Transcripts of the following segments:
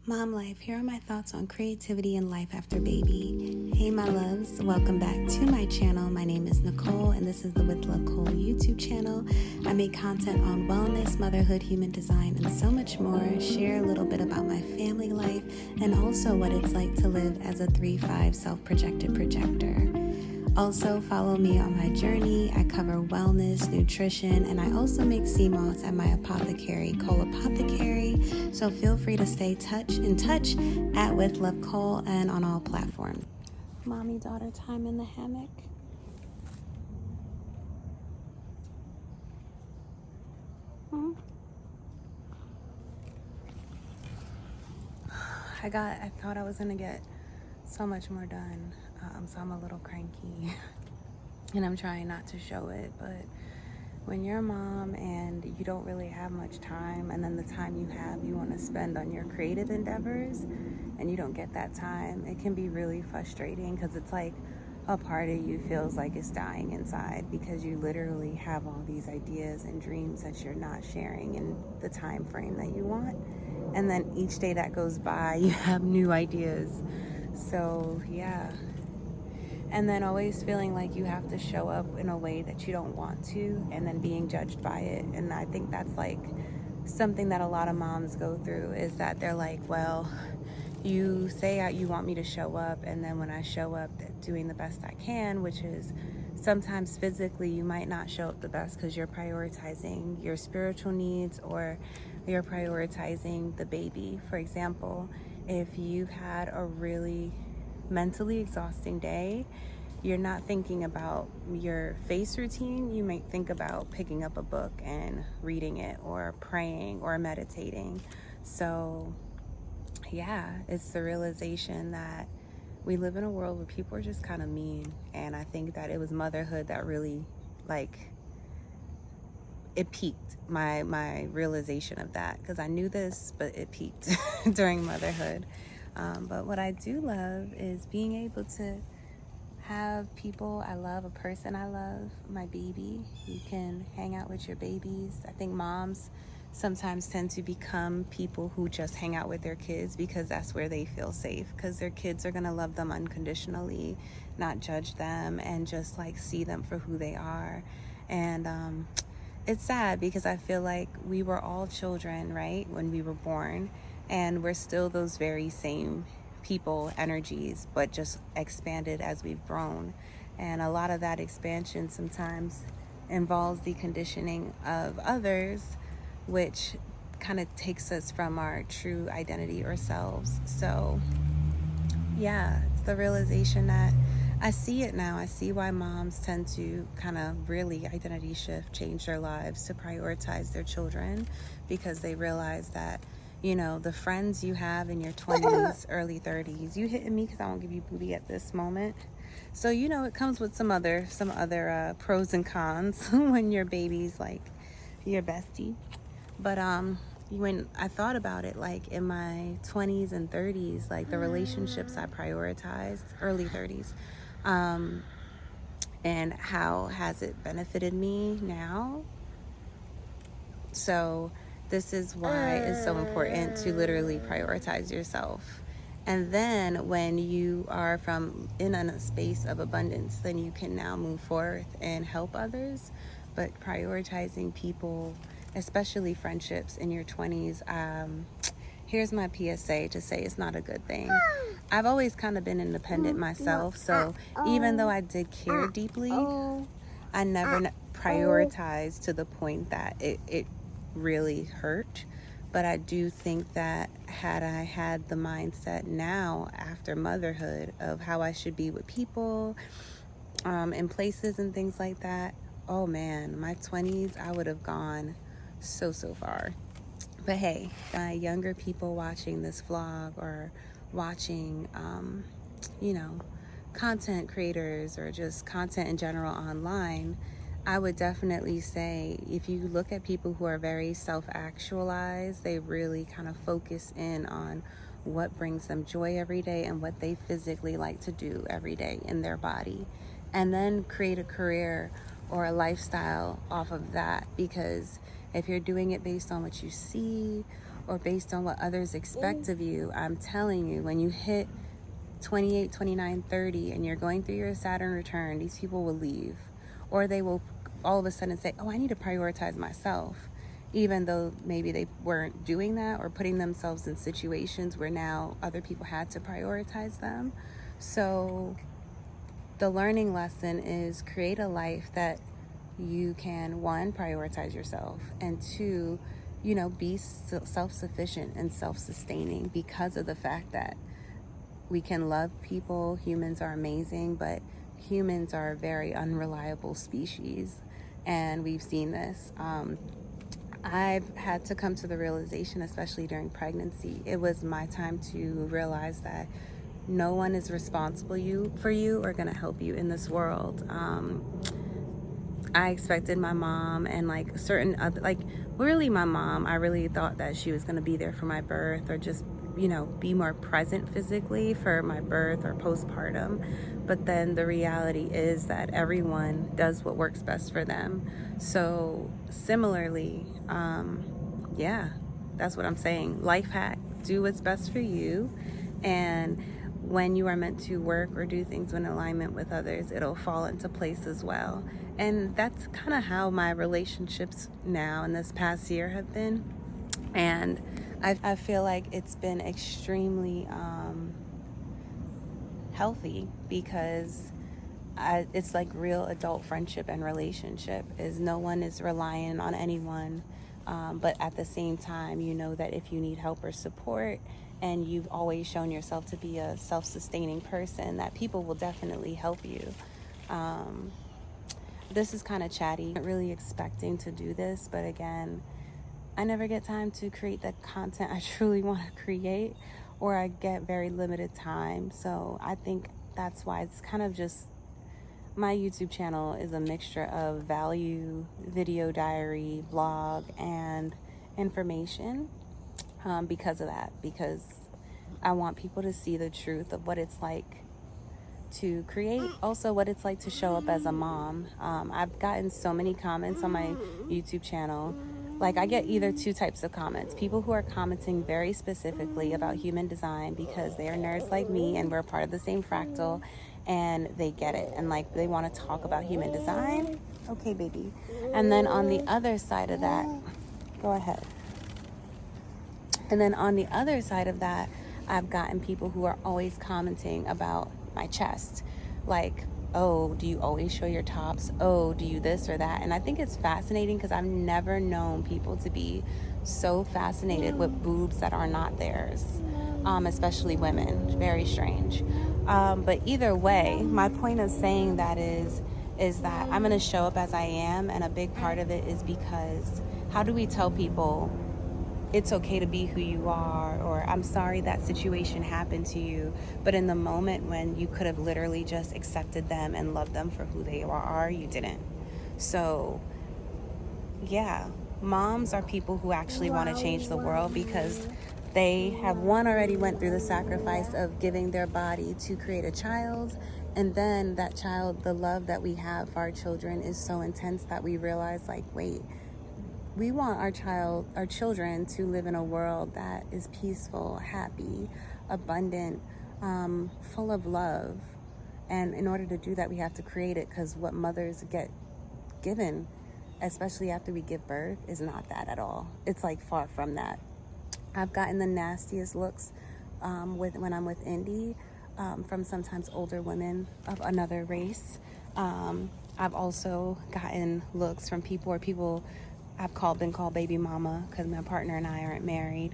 Mom Life, here are my thoughts on creativity and life after baby. Hey my loves, welcome back to my channel. My name is Nicole and this is the With Love Cole YouTube channel. I make content on wellness, motherhood, human design, and so much more. Share a little bit about my family life and also what it's like to live as a 3/5 self-projected projector. Also, follow me on my journey. I cover wellness, nutrition, and I also make sea moss at my apothecary, Cole Apothecary. So feel free to stay in touch at With Love Cole and on all platforms. Mommy daughter time in the hammock. I thought I was gonna get so much more done, so I'm a little cranky and I'm trying not to show it, but when you're a mom and you don't really have much time, and then the time you have you want to spend on your creative endeavors and you don't get that time, it can be really frustrating because it's like a part of you feels like it's dying inside because you literally have all these ideas and dreams that you're not sharing in the time frame that you want, and then each day that goes by you have new ideas. So yeah, and then always feeling like you have to show up in a way that you don't want to and then being judged by it. And I think that's like something that a lot of moms go through, is that they're like, well, you say you want me to show up, and then when I show up doing the best I can, which is sometimes physically you might not show up the best because you're prioritizing your spiritual needs or you're prioritizing the baby. For example, if you've had a really mentally exhausting day, you're not thinking about your face routine. You might think about picking up a book and reading it or praying or meditating. So yeah, it's the realization that we live in a world where people are just kind of mean, and I think that it was motherhood that really, like, it peaked my realization of that, because I knew this, but it peaked during motherhood. But what I do love is being able to have people I love, a person I love, my baby. You can hang out with your babies. I think moms sometimes tend to become people who just hang out with their kids because that's where they feel safe, because their kids are going to love them unconditionally, not judge them, and just like see them for who they are. And it's sad because I feel like we were all children, right, when we were born, and we're still those very same people energies, but just expanded as we've grown. And a lot of that expansion sometimes involves the conditioning of others, which kind of takes us from our true identity or selves. So yeah, it's the realization that I see it now. I see why moms tend to kind of really identity shift, change their lives to prioritize their children, because they realize that, you know, the friends you have in your 20s, early 30s, you hitting me because I won't give you booty at this moment. So, you know, it comes with some other pros and cons when your baby's like your bestie. But when I thought about it, like in my 20s and 30s, like the relationships I prioritized, early 30s, and how has it benefited me now? So this is why it's so important to literally prioritize yourself. And then when you are in a space of abundance, then you can now move forth and help others. But prioritizing people, especially friendships in your 20s, here's my PSA to say it's not a good thing. I've always kind of been independent myself, so even though I did care deeply, I never prioritized to the point that it really hurt. But I do think that had I had the mindset now after motherhood of how I should be with people, in places and things like that, oh man, my 20s, I would have gone so far. But hey, my younger people watching this vlog or watching, you know, content creators or just content in general online, I would definitely say if you look at people who are very self-actualized, they really kind of focus in on what brings them joy every day and what they physically like to do every day in their body, and then create a career or a lifestyle off of that. Because if you're doing it based on what you see or based on what others expect of you. I'm telling you, when you hit 28, 29, 30 and you're going through your Saturn return, these people will leave, or they will all of a sudden say, oh, I need to prioritize myself, even though maybe they weren't doing that or putting themselves in situations where now other people had to prioritize them. So the learning lesson is create a life that you can, one, prioritize yourself, and two, be self-sufficient and self-sustaining, because of the fact that we can love people. Humans are amazing, but humans are a very unreliable species, and we've seen this. I've had to come to the realization, especially during pregnancy, it was my time to realize that no one is responsible for you or going to help you in this world. I expected my mom and like certain other, like really my mom, I really thought that she was going to be there for my birth, or just, be more present physically for my birth or postpartum. But then the reality is that everyone does what works best for them. So similarly, yeah, that's what I'm saying. Life hack, do what's best for you. And when you are meant to work or do things in alignment with others, it'll fall into place as well. And that's kind of how my relationships now in this past year have been. And I feel like it's been extremely healthy, because it's like real adult friendship and relationship is no one is relying on anyone. But at the same time, that if you need help or support, and you've always shown yourself to be a self-sustaining person, that people will definitely help you. This is kind of chatty. I'm not really expecting to do this, but again, I never get time to create the content I truly want to create, or I get very limited time. So I think that's why it's kind of just, my YouTube channel is a mixture of value, video diary, vlog, and information, because of that, because I want people to see the truth of what it's like to create, also what it's like to show up as a mom. I've gotten so many comments on my YouTube channel. Like, I get either two types of comments. People who are commenting very specifically about human design because they are nerds like me and we're part of the same fractal, and they get it, and like they want to talk about human design. Okay, baby. And then on the other side of that, go ahead. And then on the other side of that, I've gotten people who are always commenting about my chest. Like, oh, do you always show your tops? Oh, do you this or that? And I think it's fascinating because I've never known people to be so fascinated with boobs that are not theirs, especially women. Very strange. But either way, my point of saying that is that I'm going to show up as I am, and a big part of it is because how do we tell people it's okay to be who you are, or I'm sorry that situation happened to you, but in the moment when you could have literally just accepted them and loved them for who they are, you didn't. So yeah, moms are people who actually want to change the world, because they have, one, already went through the sacrifice of giving their body to create a child, and then that child, the love that we have for our children is so intense that we realize, like, wait, we want our children to live in a world that is peaceful, happy, abundant, full of love. And in order to do that, we have to create it, because what mothers get given, especially after we give birth, is not that at all. It's like far from that. I've gotten the nastiest looks when I'm with Indy, from sometimes older women of another race. I've also gotten looks from people I've been called baby mama, because my partner and I aren't married.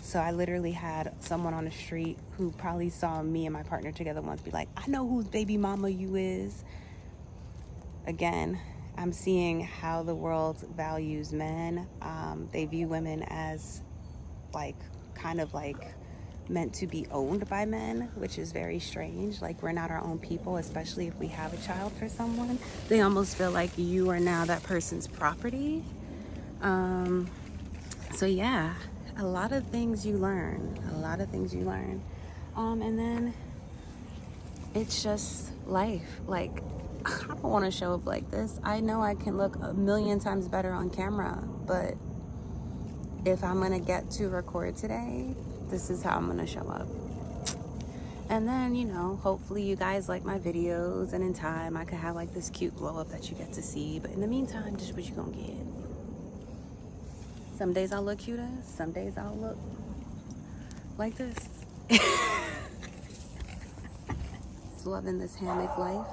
So I literally had someone on the street who probably saw me and my partner together once be like, I know whose baby mama you is. Again, I'm seeing how the world values men. They view women as kind of meant to be owned by men, which is very strange. Like, we're not our own people, especially if we have a child for someone. They almost feel like you are now that person's property. So yeah, a lot of things you learn. And then it's just life. Like, I don't want to show up like this. I know I can look a million times better on camera, but if I'm gonna get to record today, this is how I'm gonna show up. And then, you know, hopefully you guys like my videos, and in time I could have like this cute glow up that you get to see. But in the meantime, just what you gonna get. Some days I'll look cuter, some days I'll look like this. Loving this hammock life.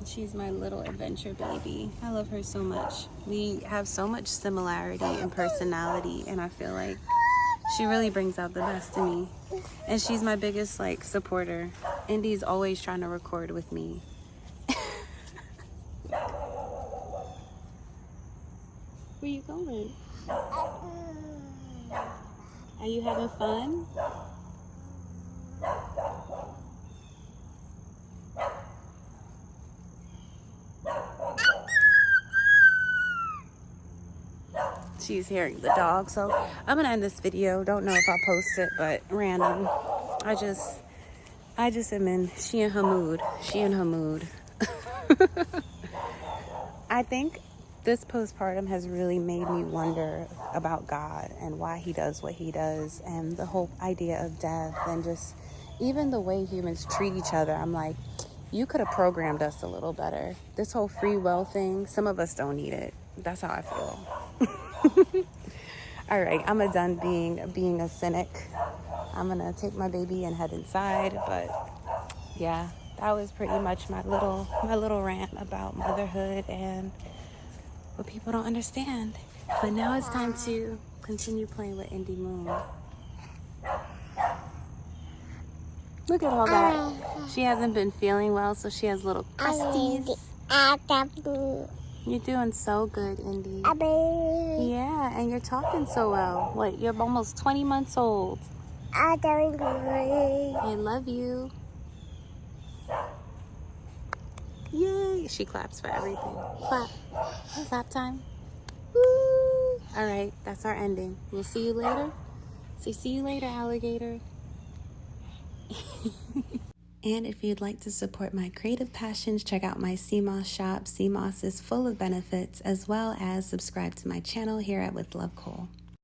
She's my little adventure baby. I love her so much. We have so much similarity in personality, and I feel like she really brings out the best in me. And she's my biggest like supporter. Indy's always trying to record with me. Where you going? Are you having fun? She's hearing the dog, so I'm gonna end this video. Don't know if I'll post it, but random. I just am in, she in her mood. I think this postpartum has really made me wonder about God and why he does what he does, and the whole idea of death, and just even the way humans treat each other. I'm like, you could have programmed us a little better. This whole free will thing, some of us don't need it. That's how I feel. All right, I'm done being a cynic. I'm gonna take my baby and head inside. But yeah, that was pretty much my little rant about motherhood and what people don't understand. But now it's time to continue playing with Indy Moon. Look at all that. She hasn't been feeling well, so she has little crusties. You're doing so good, Indy. Yeah, and you're talking so well. Wait, you're almost 20 months old. I love you. Yay! She claps for everything. Clap. Clap time. Woo! All right, that's our ending. We'll see you later. So see you later, alligator. And if you'd like to support my creative passions, check out my CMOS shop. CMOS is full of benefits, as well as subscribe to my channel here at With Love Cole.